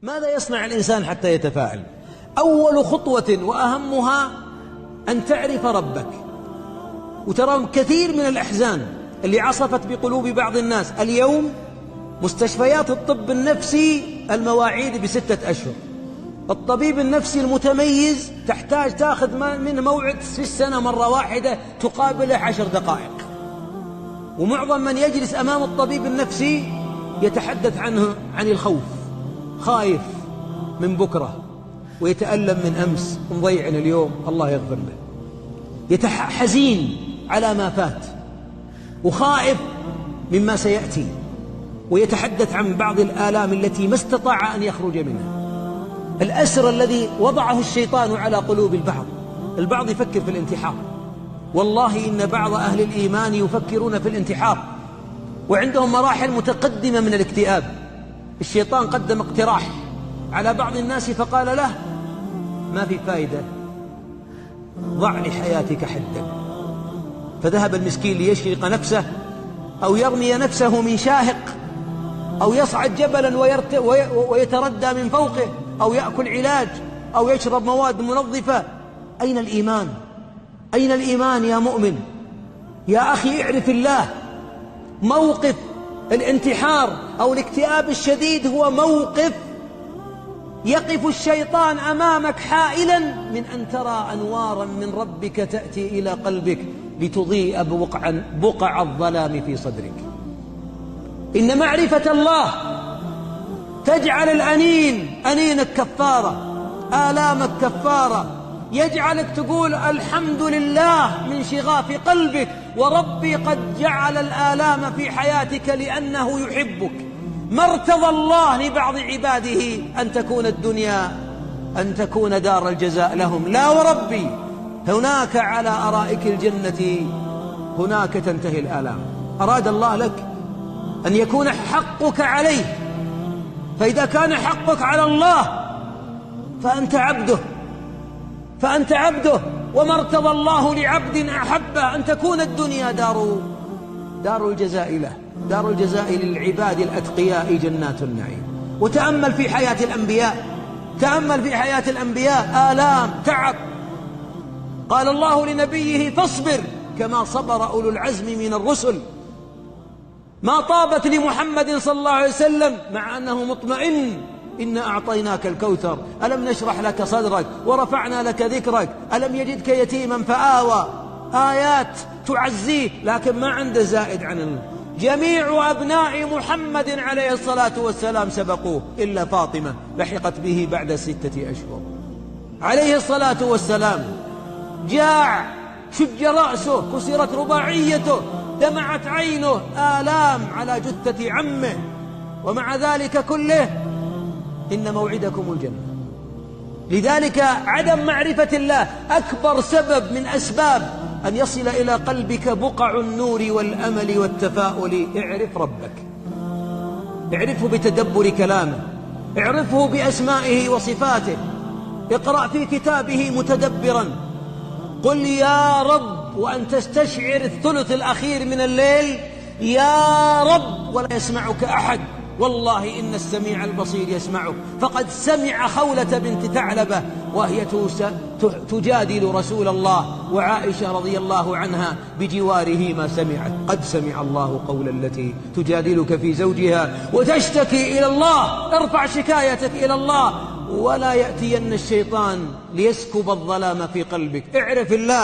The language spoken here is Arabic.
ماذا يصنع الإنسان حتى يتفاعل؟ أول خطوة وأهمها أن تعرف ربك. وترى كثير من الأحزان اللي عصفت بقلوب بعض الناس اليوم، مستشفيات الطب النفسي المواعيد ب6 أشهر. الطبيب النفسي المتميز تحتاج تأخذ منه موعد في السنة مرة واحدة تقابله 10 دقائق. ومعظم من يجلس أمام الطبيب النفسي يتحدث عن الخوف، خايف من بكرة، ويتألم من أمس، ومضيع اليوم، الله يغفر له. حزين على ما فات، وخائف مما سيأتي، ويتحدث عن بعض الآلام التي ما استطاع أن يخرج منها. الأسر الذي وضعه الشيطان على قلوب البعض يفكر في الانتحار. والله إن بعض أهل الإيمان يفكرون في الانتحار وعندهم مراحل متقدمة من الاكتئاب. الشيطان قدم اقتراح على بعض الناس فقال له: ما في فائدة، ضع لحياتك حدا. فذهب المسكين ليشرق نفسه، أو يرمي نفسه من شاهق، أو يصعد جبلا ويتردى من فوقه، أو يأكل علاج، أو يشرب مواد منظفة. أين الإيمان؟ أين الإيمان يا مؤمن؟ يا أخي اعرف الله. موقف الانتحار أو الاكتئاب الشديد هو موقف يقف الشيطان أمامك حائلا من أن ترى أنوارا من ربك تأتي إلى قلبك لتضيء بقع الظلام في صدرك. إن معرفة الله تجعل أنينك كفارة، آلامك كفارة، يجعلك تقول الحمد لله من شغاف قلبك، وربي قد جعل الآلام في حياتك لأنه يحبك. ما ارتضى الله لبعض عباده أن تكون الدنيا دار الجزاء لهم، لا وربي، هناك على أرائك الجنة هناك تنتهي الآلام. أراد الله لك أن يكون حقك عليه، فإذا كان حقك على الله فأنت عبده. وما ارتضى الله لعبد أحب أن تكون الدنيا دار الجزاء له، دار الجزاء للعباد الأتقياء، جنات النعيم. وتأمل في حياة الأنبياء، آلام، تعب. قال الله لنبيه: فاصبر كما صبر أولو العزم من الرسل. ما طابت لمحمد صلى الله عليه وسلم مع أنه مطمئن: إنا أعطيناك الكوثر، ألم نشرح لك صدرك، ورفعنا لك ذكرك، ألم يجدك يتيما فآوى. آيات تعزيه، لكن ما عنده زائد عن جميع أبناء محمد عليه الصلاة والسلام سبقوه إلا فاطمة لحقت به بعد 6 أشهر. عليه الصلاة والسلام جاع، شج رأسه، كسرت رباعيته، دمعت عينه، آلام على جثة عمه، ومع ذلك كله إن موعدكم الجنة. لذلك عدم معرفة الله أكبر سبب من أسباب أن يصل إلى قلبك بقع النور والأمل والتفاؤل. اعرف ربك، اعرفه بتدبر كلامه، اعرفه بأسمائه وصفاته، اقرأ في كتابه متدبرا. قل يا رب وأن تستشعر الثلث الأخير من الليل: يا رب، ولا يسمعك أحد. والله إن السميع البصير يسمعك. فقد سمع خولة بنت ثعلبة وهي تجادل رسول الله، وعائشة رضي الله عنها بجواره ما سمعت. قد سمع الله قول التي تجادلك في زوجها وتشتكي إلى الله. ارفع شكايتك إلى الله، ولا يأتين الشيطان ليسكب الظلام في قلبك. اعرف الله.